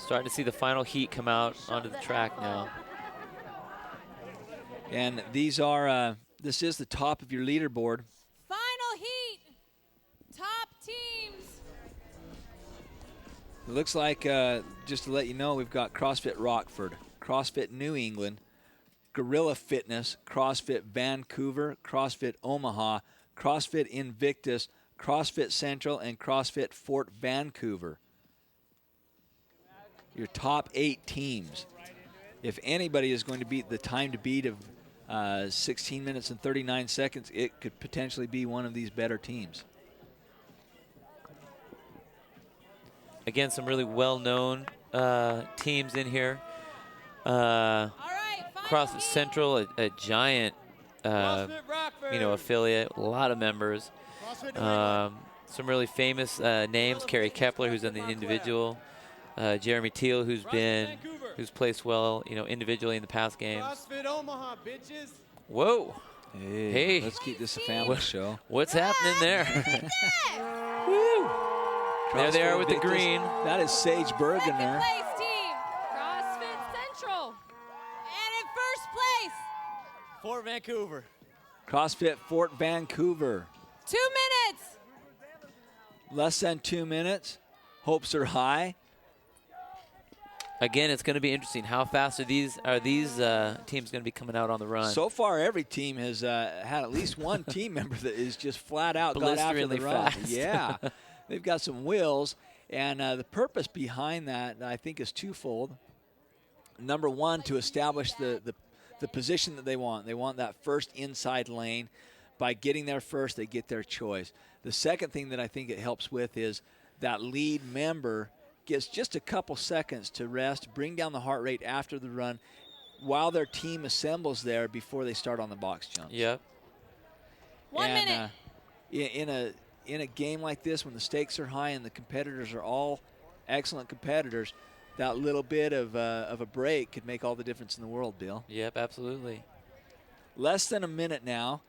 Starting to see the final heat come out onto the track now. And these are, this is the top of your leaderboard. Final heat, top teams. It looks like, just to let you know, we've got CrossFit Rockford, CrossFit New England, Gorilla Fitness, CrossFit Vancouver, CrossFit Omaha, CrossFit Invictus, CrossFit Central, and CrossFit Fort Vancouver. Your top 8 teams. If anybody is going to beat the time to beat of 16 minutes and 39 seconds, it could potentially be one of these better teams. Again, some really well-known teams in here. CrossFit Central, a giant, affiliate, a lot of members. Some really famous names: Kerry Kepler, who's in the individual. Jeremy Teal, who's placed well, individually in the past games. CrossFit Omaha, bitches. Whoa. Hey, let's keep this a family show. What's happening there? Woo. There they are with the green. That is Sage Bergener. Second place team, CrossFit Central. And in first place, Fort Vancouver. CrossFit Fort Vancouver. 2 minutes. Less than 2 minutes. Hopes are high. Again, it's going to be interesting. How fast are these teams going to be coming out on the run? So far, every team has had at least one team member that is just flat out got after the run. Fast. Yeah, they've got some wheels, and the purpose behind that, I think, is twofold. Number one, to establish the position that they want. They want that first inside lane. By getting there first, they get their choice. The second thing that I think it helps with is that lead member gets just a couple seconds to rest, bring down the heart rate after the run while their team assembles there before they start on the box jumps. Yep. 1 minute. In a game like this, when the stakes are high and the competitors are all excellent competitors, that little bit of a break could make all the difference in the world, Bill. Yep, absolutely. Less than a minute now.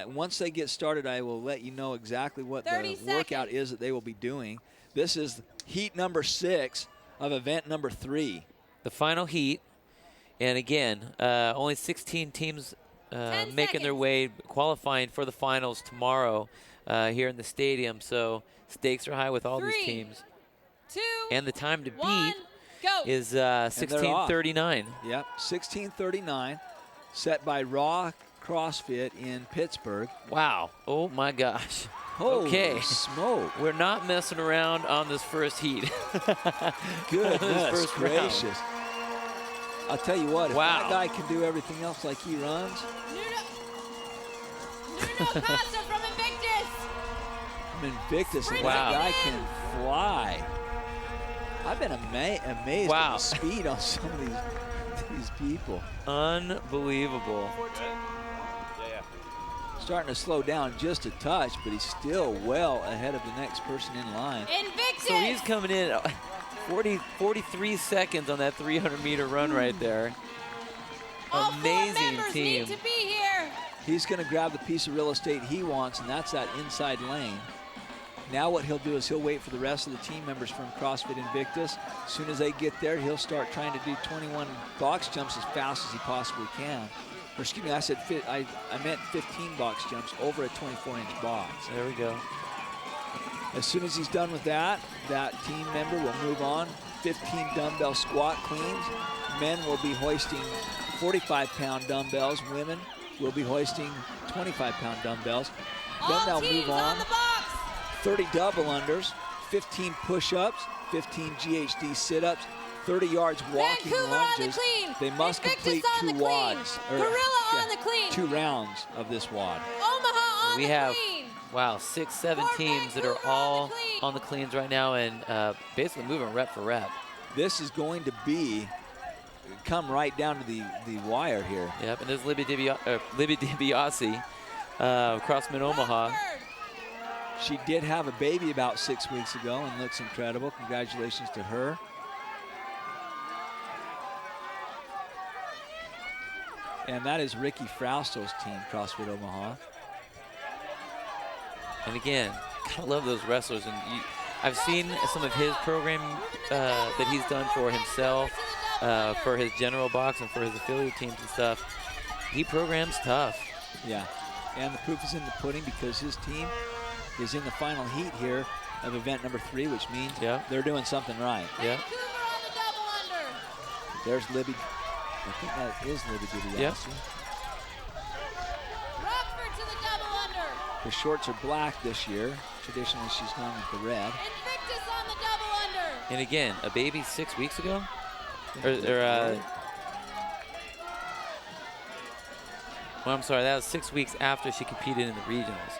Once they get started, I will let you know exactly what the workout is that they will be doing. This is heat number 6 of event number 3. The final heat. And again, only 16 teams making their way, qualifying for the finals tomorrow here in the stadium. So stakes are high with all these teams. 2, and the time to 1, beat go. is 16:39. Yep, 16:39, set by Raw CrossFit in Pittsburgh. Wow. Oh, my gosh. Holy okay. smoke. We're not messing around on this first heat. Goodness gracious. I'll tell you what, if wow. that guy can do everything else like he runs. Nuno Costa from Invictus. From Invictus, and wow. that guy can fly. I've been amazed wow. at the speed on some of these people. Unbelievable. Starting to slow down just a touch, but he's still well ahead of the next person in line. Invictus. So he's coming in at 43 seconds on that 300-meter run right there. All amazing 4 members team. need to be here. He's going to grab the piece of real estate he wants, and that's that inside lane. Now what he'll do is he'll wait for the rest of the team members from CrossFit Invictus. As soon as they get there, he'll start trying to do 21 box jumps as fast as he possibly can. Or excuse me, I meant 15 box jumps over a 24-inch box. There we go. As soon as he's done with that, that team member will move on. 15 dumbbell squat cleans. Men will be hoisting 45-pound dumbbells. Women will be hoisting 25-pound dumbbells. Then they'll move on. 30 double unders, 15 push-ups, 15 GHD sit-ups, 30 yards walking Vancouver lunges. On the clean. They must Invictus complete on 2 the wads. Clean. Gorilla on the clean. 2 rounds of this wad. Omaha on we the have, clean. wow, 6, 7 teams that are all on the cleans right now and basically moving rep for rep. This is going to come right down to the wire here. Yep, and there's Libby DiBiase, CrossFit Omaha. She did have a baby about 6 weeks ago and looks incredible. Congratulations to her. And that is Ricky Frausto's team, CrossFit Omaha. And again, gotta love those wrestlers. And I've seen some of his program that he's done for himself, for his general box and for his affiliate teams and stuff. He programs tough. Yeah, and the proof is in the pudding because his team is in the final heat here of event number 3, which means they're doing something right. Yeah. Vancouver on the double under. There's Libby. I think that is Libby DiBiase. Yep. Rockford to the double under. The shorts are black this year. Traditionally, she's gone with the red. Invictus on the double under. And again, a baby 6 weeks ago? Well, I'm sorry, that was 6 weeks after she competed in the regionals.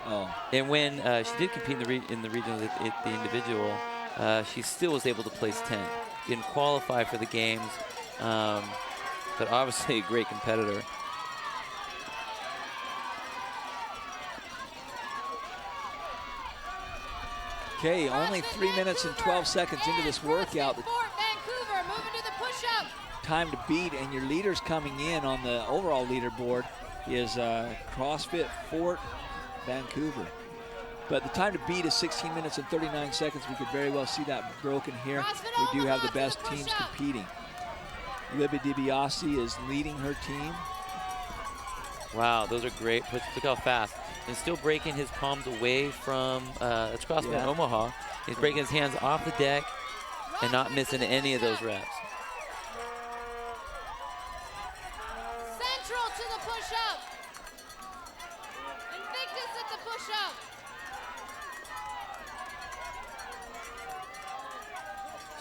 Oh. And when she did compete in the regionals at the individual, she still was able to place 10. Didn't qualify for the games, but obviously a great competitor. Okay, only 3 minutes and 12 seconds into this workout. Vancouver moving to the push-up. Time to beat, and your leaders coming in on the overall leaderboard is CrossFit Fort Vancouver. But the time to beat is 16 minutes and 39 seconds. We could very well see that broken here. We do have the best teams competing. Libby DiBiase is leading her team. Wow, those are great push. Look how fast. And still breaking his palms away from, that's CrossFit Omaha. He's breaking his hands off the deck and not missing any of those reps. Central to the push-up. Invictus at the push-up.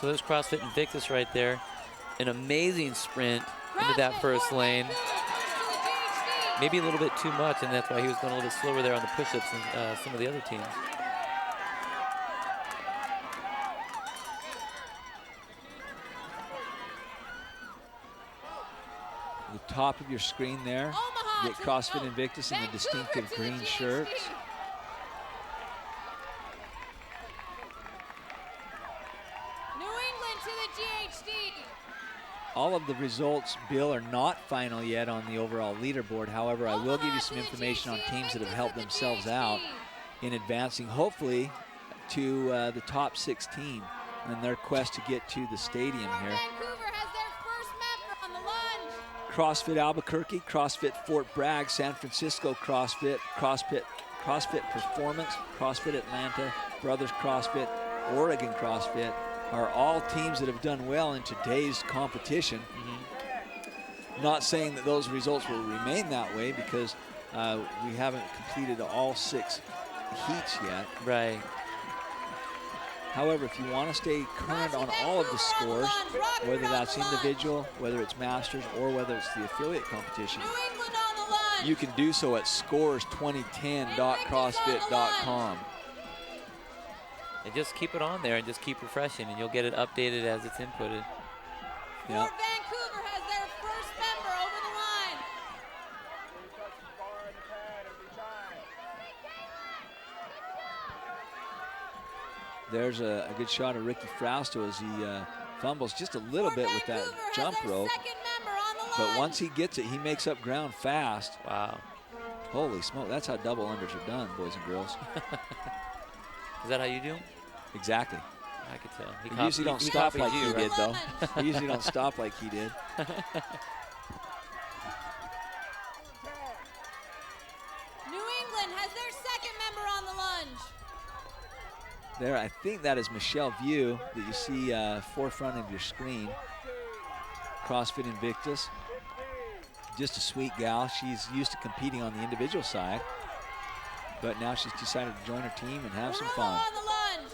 So there's CrossFit Invictus right there. An amazing sprint into that first lane. Maybe a little bit too much, and that's why he was going a little bit slower there on the push-ups than some of the other teams. The top of your screen there, get CrossFit Invictus in the distinctive green shirts. New England to the GHD. All of the results, Bill, are not final yet on the overall leaderboard. However, I will give you some information on teams that have helped themselves out in advancing, hopefully, to the top 16 in their quest to get to the stadium here. Vancouver has their first member on the lunge. CrossFit Albuquerque, CrossFit Fort Bragg, San Francisco CrossFit, CrossFit Performance, CrossFit Atlanta, Brothers CrossFit, Oregon CrossFit are all teams that have done well in today's competition. Not saying that those results will remain that way because we haven't completed all 6 heats yet. Right. However, if you want to stay current on all of the scores, whether that's individual, whether it's masters, or whether it's the affiliate competition, you can do so at scores2010.crossfit.com. And just keep it on there and just keep refreshing, and you'll get it updated as it's inputted. Yeah. Fort Vancouver has their first member over the line. There's a good shot of Ricky Frausto as he fumbles just a little bit with that jump rope. But once he gets it, he makes up ground fast. Wow. Holy smoke, that's how double unders are done, boys and girls. Is that how you do? Exactly. I could tell. He usually don't stop like he did, though. He usually don't stop like he did. New England has their second member on the lunge. There, I think that is Michelle View that you see forefront of your screen. CrossFit Invictus. Just a sweet gal. She's used to competing on the individual side, but now she's decided to join her team and have some fun. On the lunge.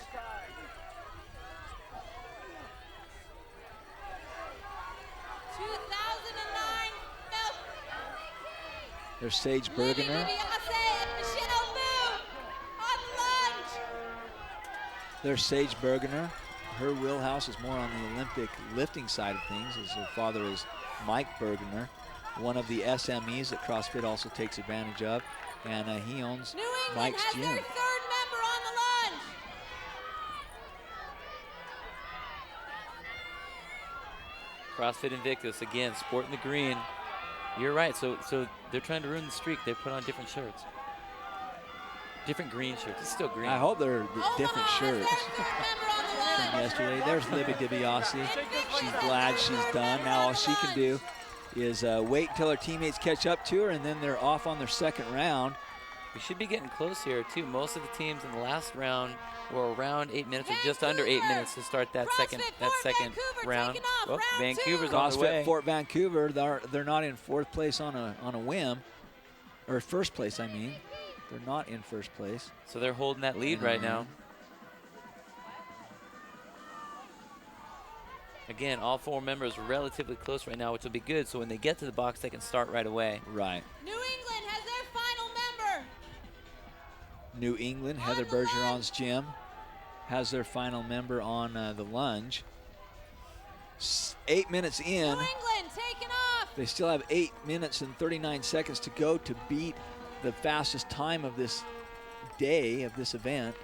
There's Sage Bergener. There's Sage Bergener. Her wheelhouse is more on the Olympic lifting side of things, as her father is Mike Bergener, one of the SMEs that CrossFit also takes advantage of, and he owns Mike's Gym. Their third member on the lunge. CrossFit Invictus, again, sporting the green. You're right, so they're trying to ruin the streak. They put on different shirts. Different green shirts. It's still green. I hope they're different shirts From from yesterday. There's Libby DiBiase. She's glad she's done. Now all she can do is wait until her teammates catch up to her, and then they're off on their second round. We should be getting close here, too. Most of the teams in the last round were around 8 minutes or just under 8 minutes to start that second round. Oh, Vancouver's on the way. CrossFit Fort Vancouver, they're not in fourth place on a whim. Or first place, I mean. They're not in first place. So they're holding that lead right now. Again, all 4 members relatively close right now, which will be good. So when they get to the box, they can start right away. Right. New England has their final member. New England, Heather Bergeron's gym, has their final member on the lunge. 8 minutes in. New England taking off. They still have 8 minutes and 39 seconds to go to beat the fastest time of this day, of this event.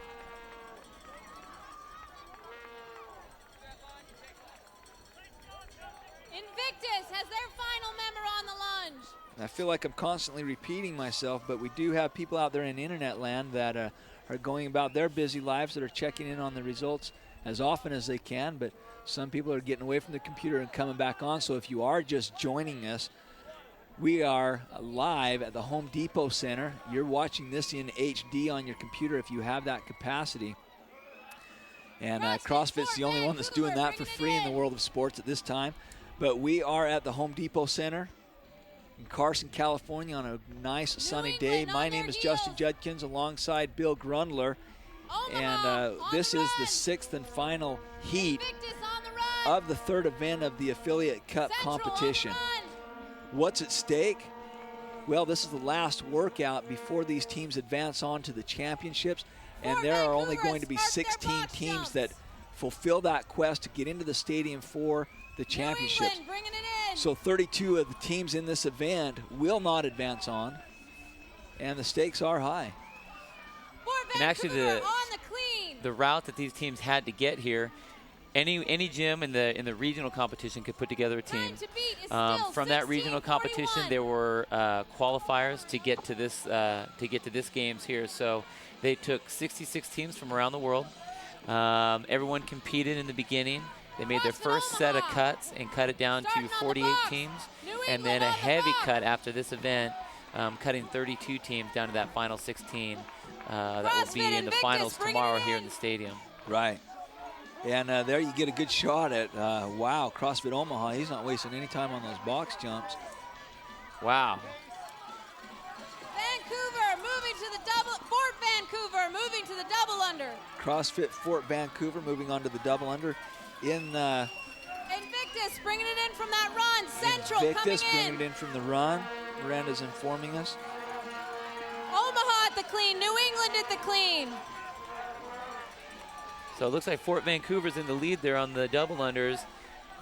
Invictus has their final member on the lunge. I feel like I'm constantly repeating myself, but we do have people out there in internet land that are going about their busy lives, that are checking in on the results as often as they can, but some people are getting away from the computer and coming back on. So if you are just joining us, we are live at the Home Depot Center. You're watching this in HD on your computer if you have that capacity. And CrossFit's the only one that's doing that for free in the world of sports at this time. But we are at the Home Depot Center in Carson, California on a nice sunny day. My name is Justin Judkins alongside Bill Grundler. And this is the 6th and final heat of the 3rd event of the Affiliate Cup competition. What's at stake? Well, this is the last workout before these teams advance on to the championships, and there are only going to be 16 teams that fulfill that quest to get into the stadium for the championships. So 32 of the teams in this event will not advance on, and the stakes are high. And actually the route that these teams had to get here, any gym in the regional competition could put together a team. From that regional competition, there were qualifiers to get to this games here. So they took 66 teams from around the world. Everyone competed in the beginning. They made their first set of cuts and cut it down to 48 teams, and then a heavy cut after this event, cutting 32 teams down to that final 16 that will be in the finals tomorrow here in the stadium. Right. And there you get a good shot at, wow, CrossFit Omaha. He's not wasting any time on those box jumps. Wow. Vancouver moving to the double, Fort Vancouver moving to the double under. CrossFit Fort Vancouver moving on to the double under. Invictus bringing it in from that run. Central Invictus coming in. bringing it in from the run. Miranda's informing us. Omaha at the clean. New England at the clean. So it looks like Fort Vancouver's in the lead there on the double unders.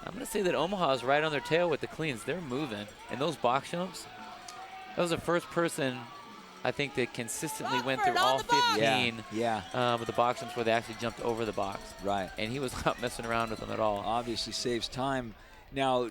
I'm going to say that Omaha's right on their tail with the cleans. They're moving. And those box jumps, that was the first person, I think, that consistently went through all 15 of the box jumps where they actually jumped over the box. Right. And he was not messing around with them at all. Obviously saves time. Now,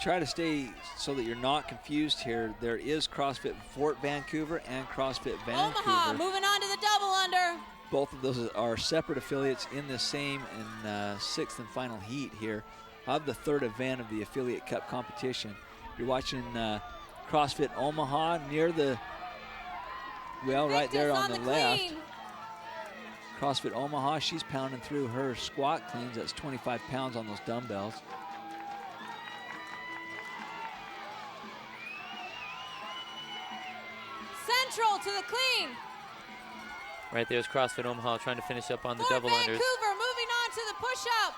try to stay so that you're not confused here. There is CrossFit Fort Vancouver and CrossFit Vancouver. Omaha moving on to the double under. Both of those are separate affiliates in the same and 6th and final heat here of the 3rd event of the Affiliate Cup competition. You're watching CrossFit Omaha near the, well, right there on the left. CrossFit Omaha, she's pounding through her squat cleans. That's 25 pounds on those dumbbells. Central to the clean. Right there's CrossFit Omaha trying to finish up on the double Vancouver unders. moving on to the push-up.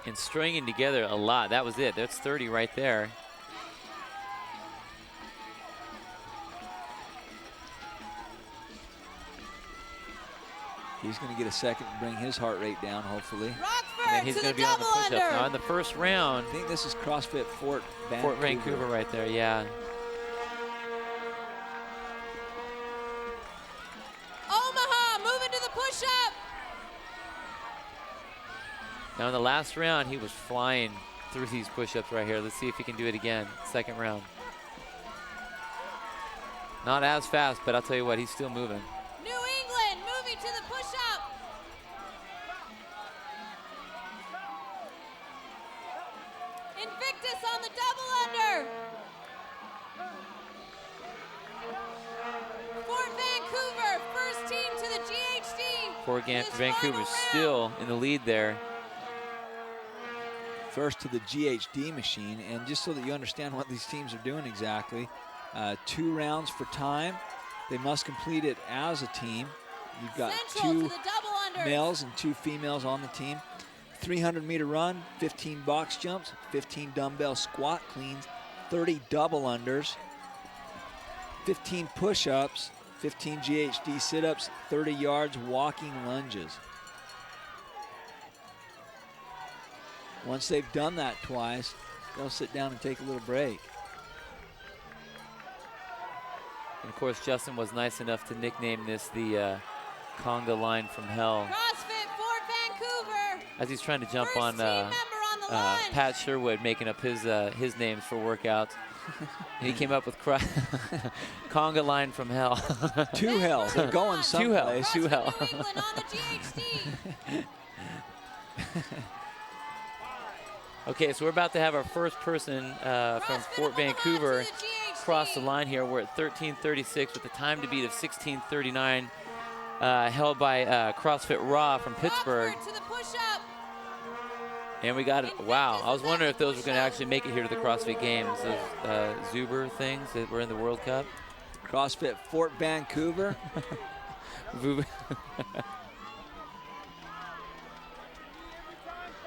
And stringing together a lot. That was it. That's 30 right there. He's going to get a second and bring his heart rate down, hopefully. Rockford And then he's going to be on the push-ups. Now in the first round, I think this is CrossFit Fort Vancouver. Fort Vancouver right there, yeah. Omaha moving to the push-up. Now in the last round, he was flying through these push-ups right here. Let's see if he can do it again. Second round. Not as fast, but I'll tell you what, he's still moving. New England moving to the push-up. Invictus on the double under. Fort Vancouver, first team to the GHD. Fort this Vancouver's final still in the lead there. First to the GHD machine, and just so that you understand what these teams are doing exactly, 2 rounds for time. They must complete it as a team. You've got Central 2 to the double unders. males and 2 females on the team. 300-meter run, 15 box jumps, 15 dumbbell squat cleans, 30 double unders, 15 push-ups, 15 GHD sit-ups, 30 yards walking lunges. Once they've done that twice, they'll sit down and take a little break. And of course, Justin was nice enough to nickname this the conga line from hell, CrossFit Fort Vancouver. as he's trying to jump First on team member on the line. Pat Sherwood, making up his names for workouts. And he came up with conga line from hell. To hell. They're going someplace. To hell. CrossFit New England on the GHD. Okay, so we're about to have our first person from CrossFit Fort Omaha Vancouver to the GHD. cross the line here. We're at 13:36 with a time to beat of 16:39, held by CrossFit Raw from Pittsburgh. Rockford to the push-up. And we got it. Wow, I was wondering if those were going to actually make it here to the CrossFit Games, those Zuber things that were in the World Cup. CrossFit Fort Vancouver.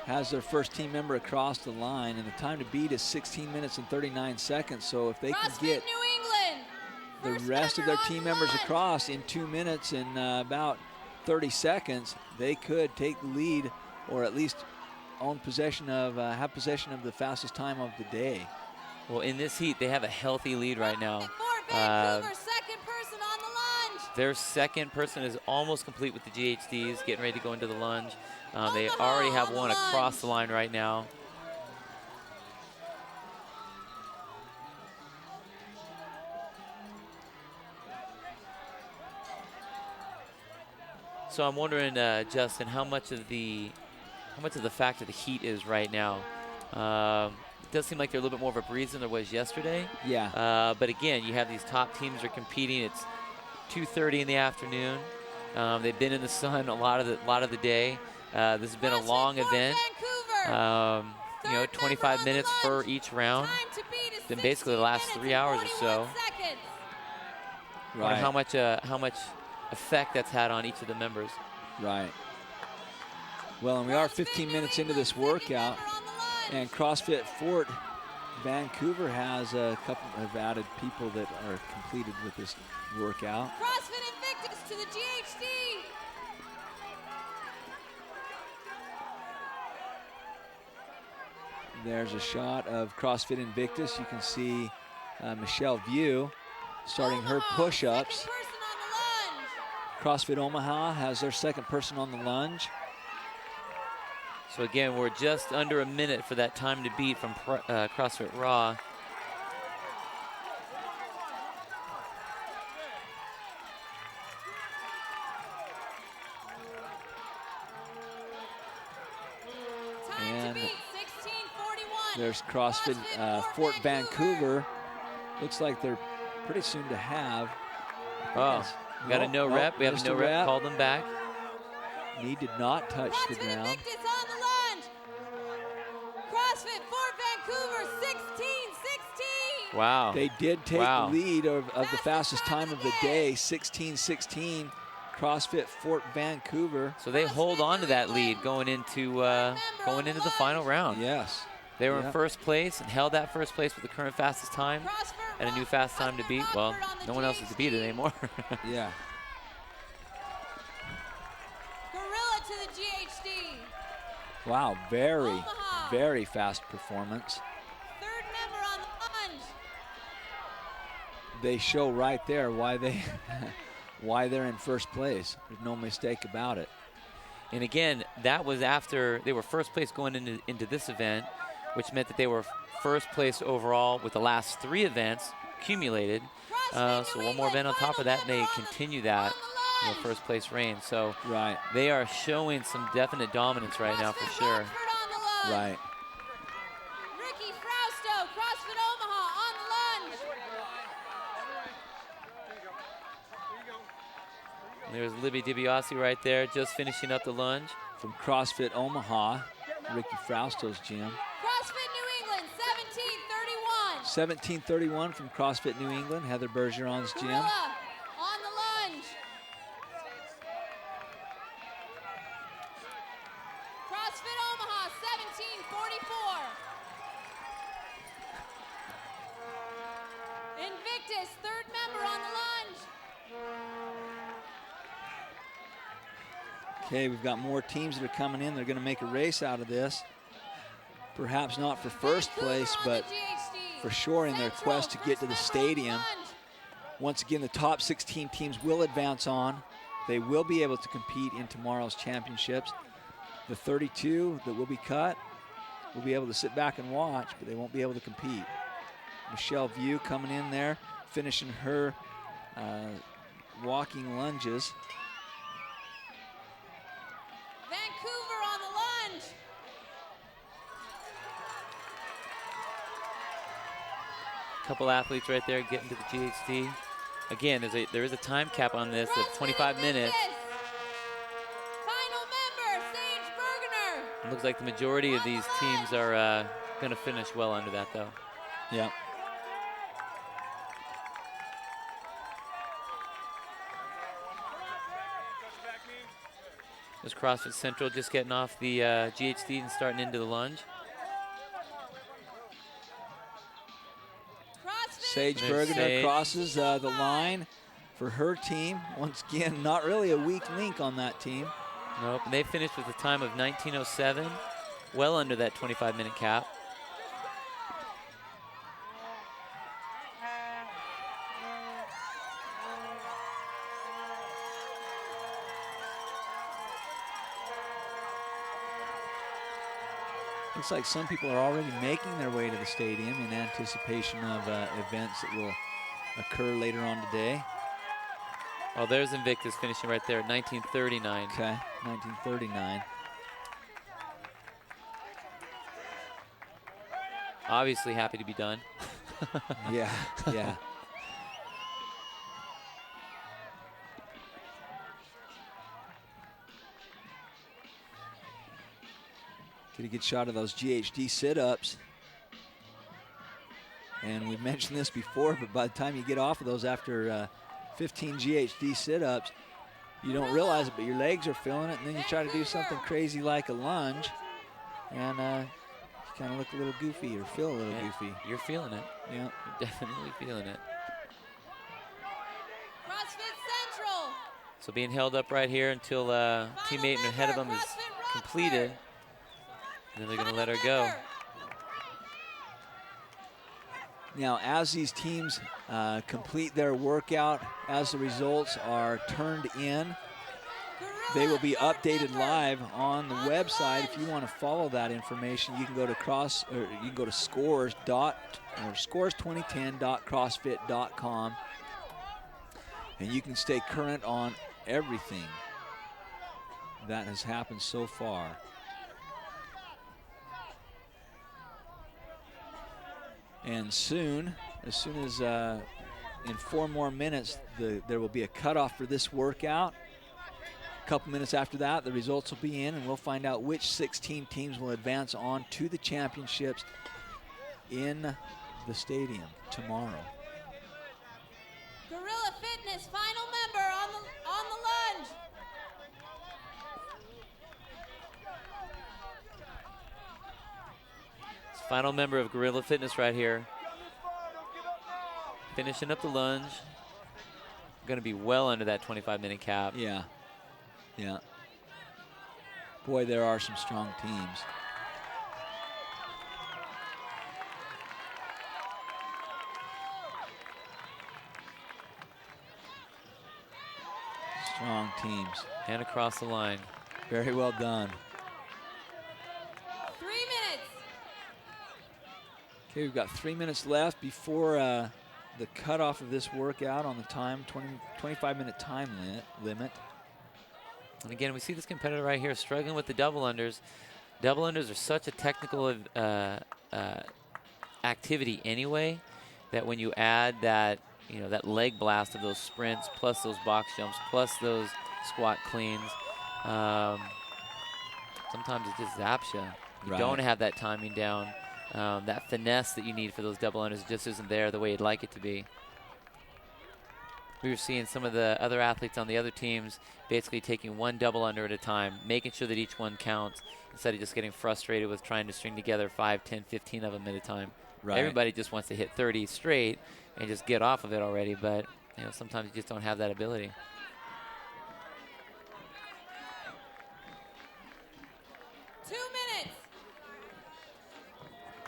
Has their first team member across the line, and the time to beat is 16 minutes and 39 seconds. So if they can CrossFit get New England. the First rest of member their on team the members line. across in 2 minutes and about 30 seconds, they could take the lead, or at least own possession of, have possession of the fastest time of the day. Well, in this heat, they have a healthy lead right now. Fort Vancouver, second person on the lunge. Their second person is almost complete with the GHDs, getting ready to go into the lunge. They Omaha already have on the one across lunge. the line right now. So I'm wondering, Justin, how much of the factor the heat is right now. It does seem like they're a little bit more of a breeze than there was yesterday. Yeah. But again, you have these top teams are competing. It's 2:30 in the afternoon. They've been in the sun a lot of the day. This has been a CrossFit long Fort event. Vancouver. You know, Third 25 member on the minutes for lunge. each round. Time to beat is Then basically the 16 last minutes 3 and hours or 41 so. seconds. I wonder how much effect that's had on each of the members. Right. Well, and we are CrossFit 15 New minutes into England, this second workout, member on the lunge. and CrossFit Fort Vancouver has a couple of added people that are completed with this workout. CrossFit Invictus to the GHD. There's a shot of CrossFit Invictus. You can see Michelle View starting her Omaha, push-ups. second person on the lunge. CrossFit Omaha has their second person on the lunge. So again, we're just under a minute for that time to beat from CrossFit Raw. Time And to beat 16:41. There's CrossFit Fort Vancouver. Looks like they're pretty soon to have. Oh, we got a no rep. We have a missed no rep. Called them back. Knee did not touch the CrossFit ground. Invictus on the lunge. CrossFit Fort Vancouver 16:16. Wow. They did take Wow. the lead of the fastest time of the day, 16:16. CrossFit Fort Vancouver. So they hold on to that lead going into the final round. Yes. They were Yeah. in first place and held that first place with the current fastest time and a new fast time to beat. Well, no one else is to beat it anymore. Yeah. Gorilla to the GHD. Wow. Very, Omaha. very fast performance. Third member on the lunge. They show right there why they why they're in first place. There's no mistake about it. And again, that was after they were first place going into this event, which meant that they were first place overall with the last 3 events, accumulated. So one more event on top of that, and they continue that first place reign. So right. they are showing some definite dominance right now for sure. Right. Ricky Frausto, CrossFit Omaha on the lunge. And there's Libby DiBiase right there, just finishing up the lunge. From CrossFit Omaha, Ricky Frausto's gym. CrossFit New England, 17:31. 17:31 from CrossFit New England, Heather Bergeron's gym. Gorilla on the lunge. CrossFit Omaha, 17:44. Invictus, third member on the lunge. Okay, we've got more teams that are coming in. They're going to make a race out of this. Perhaps not for first place, but for sure in their quest to get to the stadium. Once again, the top 16 teams will advance on. They will be able to compete in tomorrow's championships. The 32 that will be cut will be able to sit back and watch, but they won't be able to compete. Michelle View coming in there, finishing her walking lunges. Vancouver on the lunge. Couple athletes right there getting to the GHD. Again, there is a time cap on this of 25 minutes. Final member, Sage Bergener. It looks like the majority of these teams are going to finish well under that, though. Yeah. There's CrossFit Central just getting off the GHD and starting into the lunge. Sage Bergener crosses the line for her team. Once again, not really a weak link on that team. Nope, and they finished with a time of 19:07, well under that 25-minute cap. Looks like some people are already making their way to the stadium in anticipation of events that will occur later on today. Oh, there's Invictus finishing right there at 19:39. Okay, 19:39. Obviously happy to be done. Yeah, yeah. Get a good shot of those GHD sit-ups. And we've mentioned this before, but by the time you get off of those after 15 GHD sit-ups, you don't realize it, but your legs are feeling it, and then you try to do something crazy like a lunge, and you kind of look a little goofy or feel a little goofy. You're feeling it. Yeah. You're definitely feeling it. CrossFit Central. So being held up right here until teammate ahead of them is completed. And then they're going to let her go. Now, as these teams complete their workout, as the results are turned in, they will be updated live on the website. If you want to follow that information, you can go to scores2010.crossfit.com, and you can stay current on everything that has happened so far. And soon, as soon as in 4 more minutes, there will be a cutoff for this workout. A couple minutes after that, the results will be in, and we'll find out which 16 teams will advance on to the championships in the stadium tomorrow. Gorilla Fitness, final member on the lunge. Final member of Gorilla Fitness right here. Finishing up the lunge. Going to be well under that 25-minute cap. Yeah, yeah. Boy, there are some strong teams. Strong teams. And across the line. Very well done. 3 minutes. Okay, we've got 3 minutes left before the cutoff of this workout on the time, 25-minute time limit. And again, we see this competitor right here struggling with the double unders. Double unders are such a technical activity anyway, that when you add that, that leg blast of those sprints, plus those box jumps, plus those squat cleans, sometimes it just zaps you. You don't have that timing down. That finesse that you need for those double unders just isn't there the way you'd like it to be. We were seeing some of the other athletes on the other teams basically taking one double under at a time, making sure that each one counts, instead of just getting frustrated with trying to string together 5, 10, 15 of them at a time. Right. Everybody just wants to hit 30 straight and just get off of it already, but sometimes you just don't have that ability.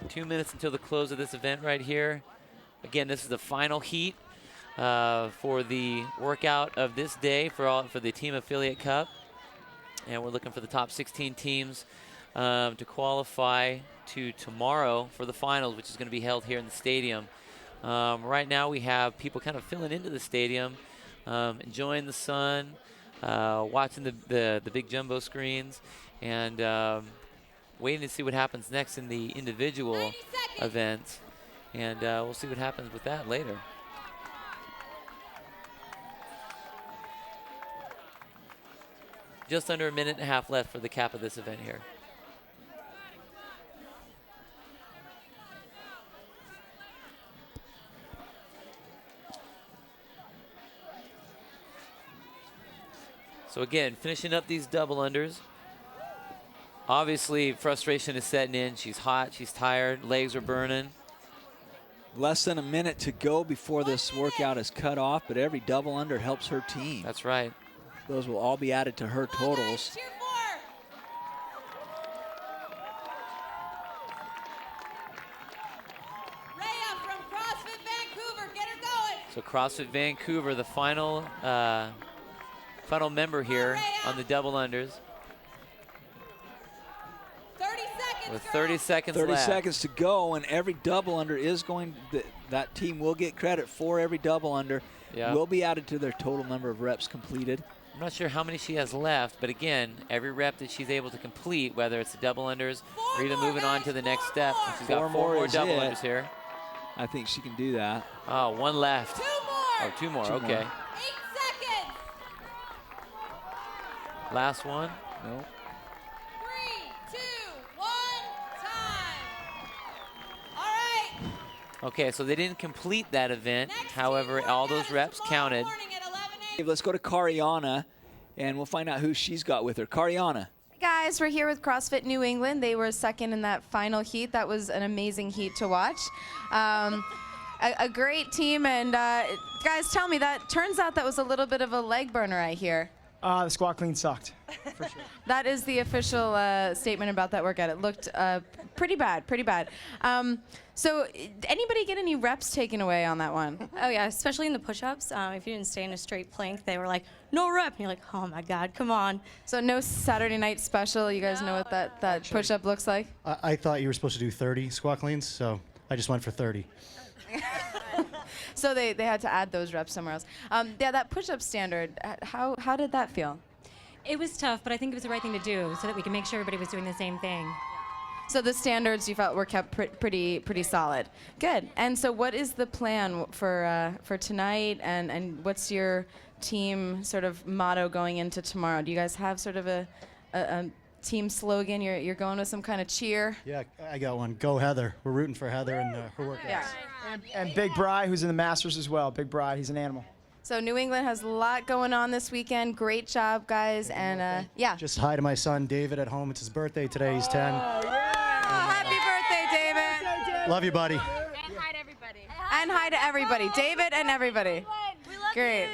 Two minutes until the close of this event right here. Again, this is the final heat for the workout of this day for the Team Affiliate Cup. And we're looking for the top 16 teams to qualify to tomorrow for the finals, which is going to be held here in the stadium. Right now we have people kind of filling into the stadium, enjoying the sun, watching the big jumbo screens, and waiting to see what happens next in the individual events. And we'll see what happens with that later. Just under a minute and a half left for the cap of this event here. So again, finishing up these double unders. Obviously, frustration is setting in. She's hot, she's tired, legs are burning. Less than a minute to go before this workout is cut off, but every double under helps her team. That's right. Those will all be added to her totals. Rhea from CrossFit Vancouver, get her going. So CrossFit Vancouver, the final member here on the double unders. 30 seconds, With 30 seconds 30 left. seconds to go, and every double under is going, that team will get credit for every double under. Yeah. Will be added to their total number of reps completed. I'm not sure how many she has left, but again, every rep that she's able to complete, whether it's the double unders or even moving on to the next step, and she's got four more double unders here. I think she can do that. Oh, one left. 2 more. Oh, two more, Two okay. more. 8 seconds. Last one. Nope. 3, 2, 1, time. All right. Okay, so they didn't complete that event. Next However, team all workout those is reps tomorrow counted. morning at 11 a.m. Let's go to Cariana, and we'll find out who she's got with her. Cariana. Guys, we're here with CrossFit New England. They were second in that final heat. That was an amazing heat to watch. A great team, and guys, tell me, that turns out that was a little bit of a leg burner I hear. The squat clean sucked, for sure. That is the official statement about that workout. It looked pretty bad, pretty bad. So anybody get any reps taken away on that one? Oh yeah, especially in the push-ups. If you didn't stay in a straight plank, they were like, no rep. And you're like, oh my God, come on. So no Saturday night special. You guys know what that push-up looks like? I thought you were supposed to do 30 squat cleans, so I just went for 30. So they had to add those reps somewhere else. Yeah, that push-up standard, how did that feel? It was tough, but I think it was the right thing to do so that we could make sure everybody was doing the same thing. So the standards you felt were kept pretty solid. Good. And so what is the plan for tonight, and what's your team sort of motto going into tomorrow? Do you guys have sort of a team slogan? You're going with some kind of cheer? Yeah, I got one. Go Heather. We're rooting for Heather and her workouts. Yeah. And Big Bry, who's in the Masters as well. Big Bry, he's an animal. So New England has a lot going on this weekend. Great job, guys. And yeah. Just hi to my son David at home. It's his birthday today. He's 10. Happy birthday, David. Love you, buddy. And hi to everybody. And hi to everybody. David and everybody. Great.